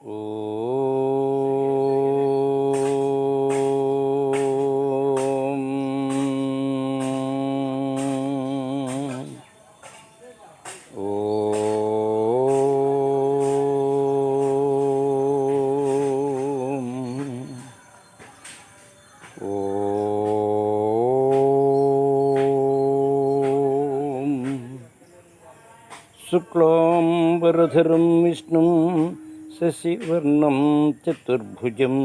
ఓం శుక్లాంబరధరం విష్ణుం శశివర్ణం చతుర్భుజం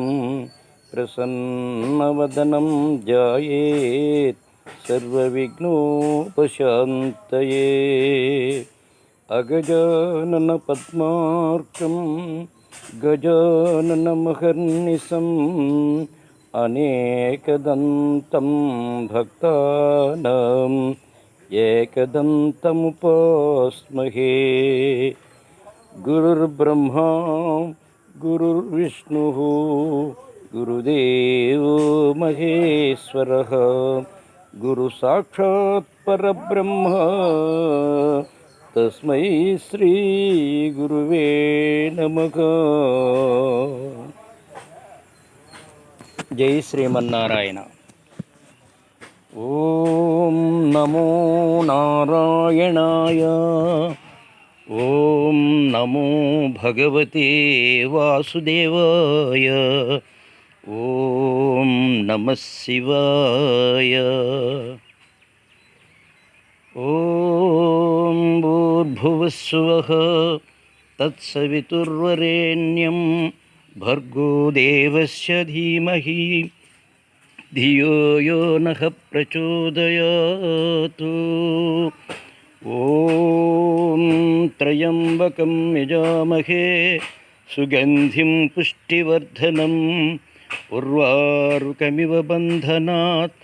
ప్రసన్నవదనం ధ్యాయేత్ సర్వవిఘ్నోపశాంతయే. అగజానన పద్మార్కం గజాననమహర్నిశం అనేకదంతం భక్తానాం ఏకదంతముపాస్మహే. గురుర్బ్రహ్మా గురుర్విష్ణుః గురుదేవో మహేశ్వరః గురు సాక్షాత్ పరబ్రహ్మ తస్మై శ్రీ గురువే నమః. జై శ్రీమన్నారాయణ. ఓం నమో నారాయణాయ. ఓం నమో భగవతే వాసుదేవాయ. ఓం నమః శివాయ. ఓం భూర్భువస్సువః తత్సవితుర్వరేణ్యం భర్గో దేవస్య ధీమహి ధియో యో నః ప్రచోదయాత్. ఓం త్రయంబకం యజామహే సుగంధిం పుష్టివర్ధనం ఉర్వారుకమివ బంధనాత్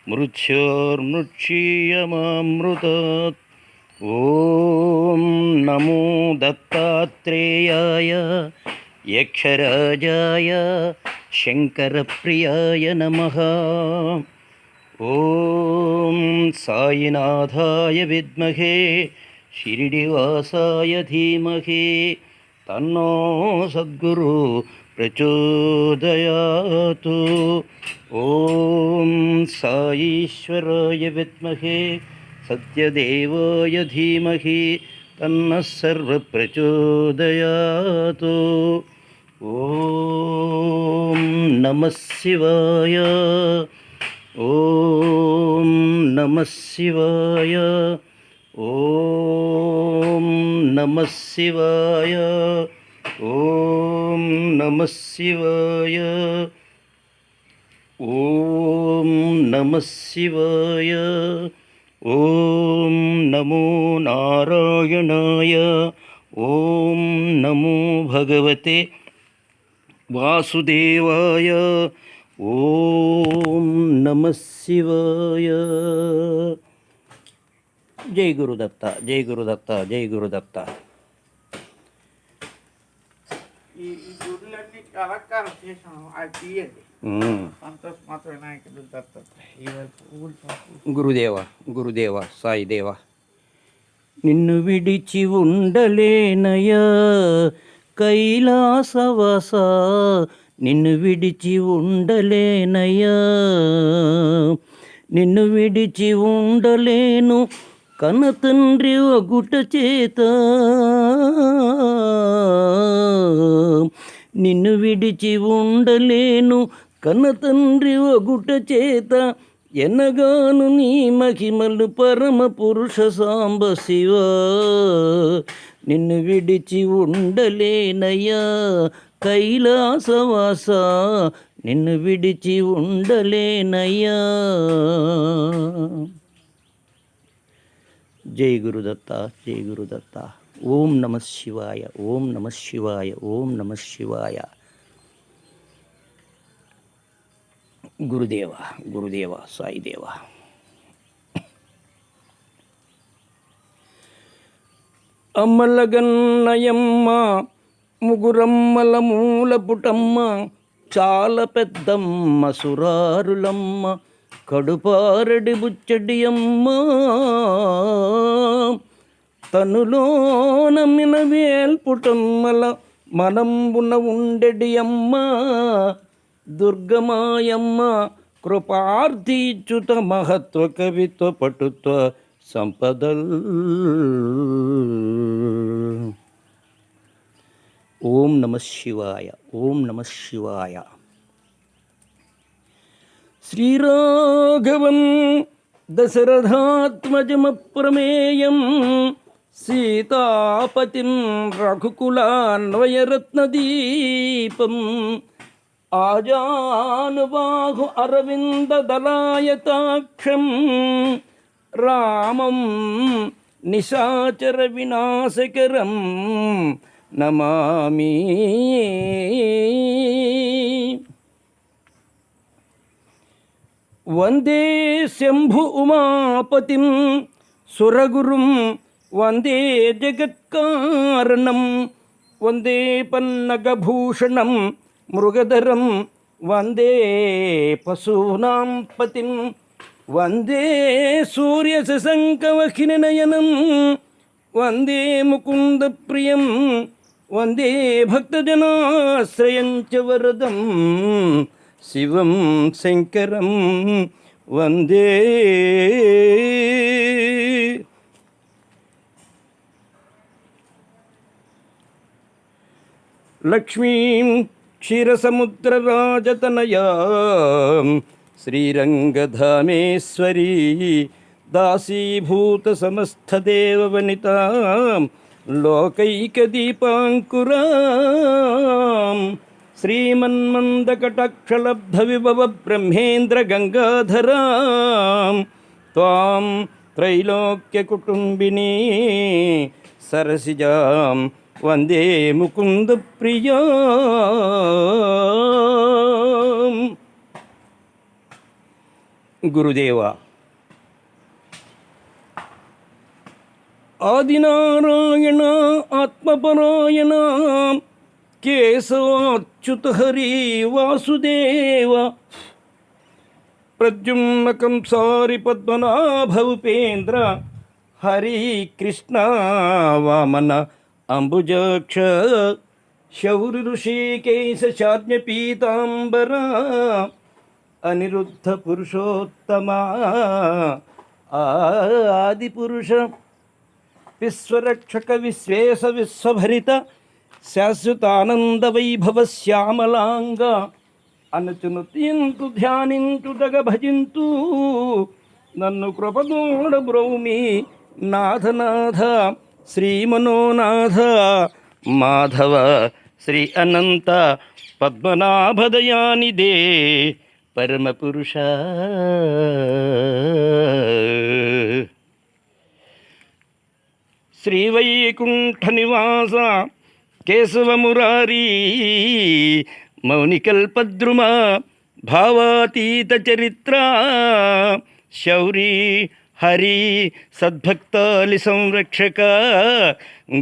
మృత్యోర్మృక్షీయమామృతాత్. ఓం నమో దత్తాత్రేయాయ యక్షరాజాయ శంకరప్రియాయ నమః. ఓం సాయినాథాయ విద్మహే షిరిడివాసాయ ధీమహి తన్నో సద్గురు ప్రచోదయాత్. ఓం సాయీశ్వరాయ విద్మహే సత్యదేవాయ ధీమహి తన్నః సర్వప్రచోదయాత్. ఓం నమః శివాయ. ఓం నమః శివాయ. ఓం నమః శివాయ. ఓం నమః శివాయ. ఓం నమః శివాయ. ఓం నమో నారాయణాయ. ఓం నమో భగవతే వాసుదేవాయ. ఓం నమః శివాయ. జై గురుదత్త, జై గురుదత్త, జై గురుదత్త. ఈ గుడులన్నీ అలంకారం చేసాము, అది తీయండి. సంతోష్ మాత వినాయకుడు దత్త గురుదేవ, గురుదేవ, సాయిదేవ. నిన్ను విడిచి ఉండలేనయా కైలాసవాస, నిన్ను విడిచి ఉండలేనయ్యా, నిన్ను విడిచి ఉండలేను కన్న తండ్రి ఒగుట చేత, నిన్ను విడిచి ఉండలేను కన్న తండ్రి ఒగుట చేత, ఎనగాను నీ మహిమలు పరమ పురుష సాంబ శివ, నిన్ను విడిచి ఉండలేనయ్యా కైలాసవాస, నిన్ను విడిచి ఉండలేనయ్యా. జై గురుదత్త, జై గురుదత్త. ఓం నమః శివాయ, ఓం నమః శివాయ, ఓం నమః శివాయ. గురుదేవ, గురుదేవ, సాయిదేవ. అమ్మలగన్నయమ్మ ముగురమ్మల మూల పుటమ్మ, చాలా పెద్దమ్మ సురారులమ్మ, కడుపారడి బుచ్చడి అమ్మ, తనులో నమ్మిన వేల్పుటమ్మల మనంబున ఉండెడి అమ్మ దుర్గమాయమ్మ కృపార్థీచ్యుత మహత్వ కవిత్వ పటుత్వ సంపదల్. ఓం నమ శివాయ. ఓం నమ శివాయ. శ్రీరాఘవం దశరథాత్మజమప్రమేయం సీతాపతిం రఘుకులాన్వయరత్నదీపం ఆజానుబాహు అరవిందదలాయతాక్షం రామం నిశాచర వినాశకరం నమామి. వందే శంభు ఉమాపతిం సురగురుం వందే జగత్కారణం వందే పన్నగభూషణం మృగధరం వందే పశూనాం పతిం వందే సూర్యశశంకవహిననయనం వందే ముకుందప్రియం వందే భక్తజనాశ్రయం చ వరదం శివం శంకరం వందే. లక్ష్మీం క్షీరసముద్రరాజతనయాం శ్రీరంగధామేశ్వరీ దాసీభూత సమస్తదేవవనితాం లోకైకదీపాంకురాం శ్రీమన్మందకటాక్షలబ్ధవిభవ బ్రహ్మేంద్ర గంగాధరాం త్వాం త్రైలోక్యకుటుంబినీ సరసిజాం వందే ముకుంద ప్రియాం. గురుదేవ, ఆదినారాయణ ఆత్మపరాయణ కేశవాచ్యుత హరి వాసుదేవ ప్రద్యుమ్నకం సారి పద్మనాభూపేంద్ర హరి కృష్ణ వామన అంబుజాక్ష శౌరి ఋషికేశ శాజ్ఞ పీతాంబర అనిరుద్ధ పురుషోత్తమ ఆది పురుష విశ్వరక్షక విశ్వేశ విశ్వభరిత శాశ్వతానంద వైభవ శ్యామలాంగ అనుచునుతింతు ధ్యానింతు దగ భజింతు నన్ను కృపదోడ బ్రౌమి నాథనాథ శ్రీమనోనాథ మాధవ శ్రీ అనంత పద్మనాభదయానిదే పరమపురుష. శ్రీవైకుంఠ నివాస కేశవమురారీ మౌనికల్పద్రుమ భావాతీత చరిత్ర శౌరీ హరి సద్భక్తాలి సంరక్షక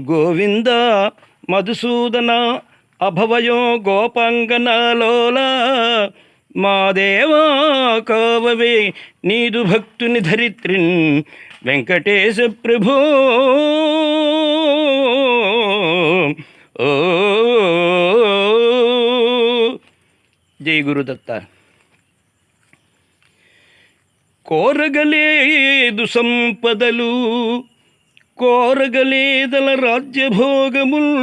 గోవింద మధుసూదన అభవయో గోపాంగనాలోల మా దేవా కావవే నీదు భక్తుని ధరిత్రిన్ వెంకటేశ ప్రభో. ఓ జై గురుదత్త. కోరగలేదు సంపదలు కోరగలేదల రాజ్యభోగముల్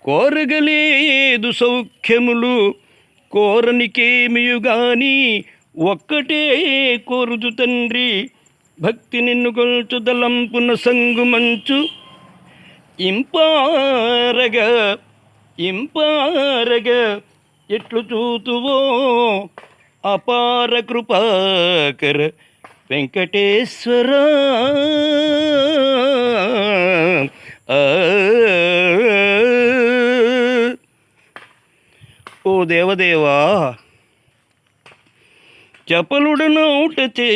కోరగలేదు సౌఖ్యములు కోరనికేమియుగాని ఒక్కటే కోరుదు తండ్రి భక్తి నిన్ను కొల్చు దలంపున సంగు మంచు ఇంపారగా ఇంపారగా ఎట్లు చూతువో అపార కృపాకర వెంకటేశ్వర. ఓ దేవదేవా, చపలుడనౌటచే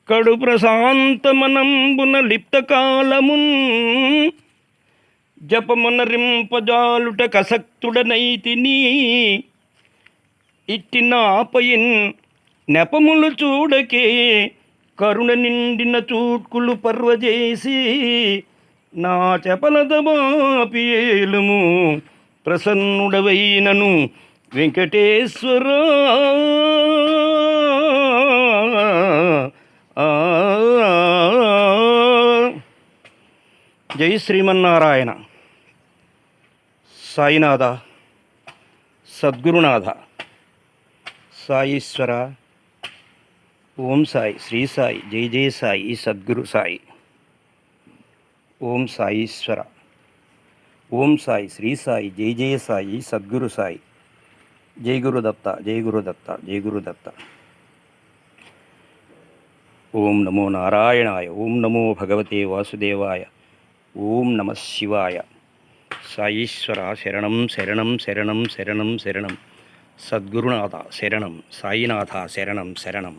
కడు ప్రశాంతమనంబున లిప్తకాలమున్ జపమునరింపజాలుట కసక్తుడనైతిని ఇట్టినాపయిన్ నెపములు చూడకే కరుణ నిండిన చూట్కులు పర్వజేసి నా చపలతమాపియేలుము ప్రసన్నుడవైనను వెంకటేశ్వర. ఆ, జై శ్రీమన్నారాయణ. సాయినాథ, సద్గురునాథ, సాయీశ్వర, ఓం సాయి, శ్రీ సాయి, జై జయ సాయి, సద్గురు సాయి. ఓం సాయీశ్వర, ఓం సాయి, శ్రీ సాయి, జై జయ సాయి, సద్గురు సాయి. జై గురుదత్త, జై గురుదత్త, జై గురుదత్త. ఓం నమో నారాయణాయ, ఓం నమో భగవతే వాసుదేవాయ, ఓం నమ శివాయ. సాయీశ్వర శరణం శరణం శరణం శరణం శరణం. సద్గురునాథ శరణం, సాయినాథ శరణం శరణం.